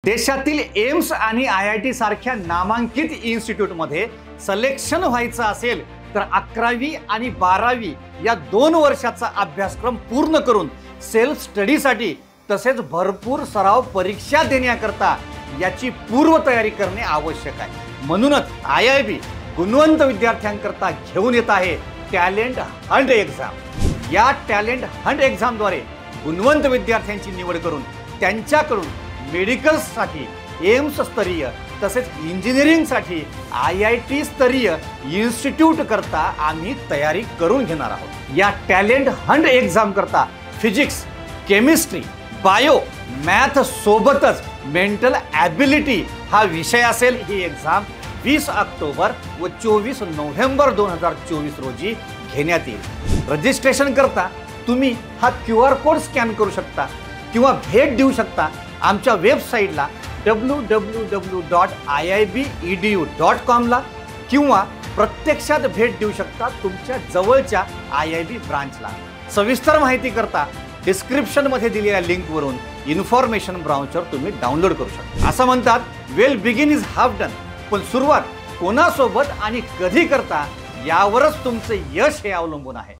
देशातील एम्स आणि IIT सारख्या नामांकित इन्स्टिट्यूटमध्ये सिलेक्शन व्हायचं असेल तर 11वी आणि 12वी या 2 वर्षाचा अभ्यासक्रम पूर्ण करून सेल्फ स्टडीसाठी तसेच भरपूर सराव परीक्षा देण्याकरता याची पूर्वतयारी करणे आवश्यक आहे। म्हणूनच IIB गुणवंत विद्यार्थ्यांकरता घेऊन येत आहे टॅलेंट हंट एक्झाम। या टॅलेंट हंट एक्झामद्वारे गुणवंत विद्यार्थ्यांची निवड करून त्यांच्याकडून मेडिकलसाठी एम्स स्तरीय तसेच इंजिनिअरिंगसाठी IIT स्तरीय इन्स्टिट्यूट करता आम्ही तयारी करून घेणार आहोत। या टॅलेंट हंट एक्झाम करता फिजिक्स, केमिस्ट्री, बायो, मॅथ सोबतच मेंटल ॲबिलिटी हा विषय असेल। ही एक्झाम 20 ऑक्टोबर व 24 नोव्हेंबर 2024 रोजी घेण्यात येईल। रजिस्ट्रेशन करता तुम्ही हा QR कोड स्कॅन करू शकता किंवा भेट देऊ शकता आमच्या वेबसाईटला www.iibedu.com ला किंवा प्रत्यक्षात भेट देऊ शकता तुमच्या जवळच्या IIB ब्रांचला। सविस्तर माहिती करता डिस्क्रिप्शन मध्ये दिलेल्या लिंक वरून इन्फॉर्मेशन ब्राउचर तुम्ही डाउनलोड करू शकता। असं म्हणतात वेल बिगिन इज हाफ डन, पण सुरुवात कोणासोबत आणि कधी करता यावरच तुमचे यश हे अवलंबून आहे।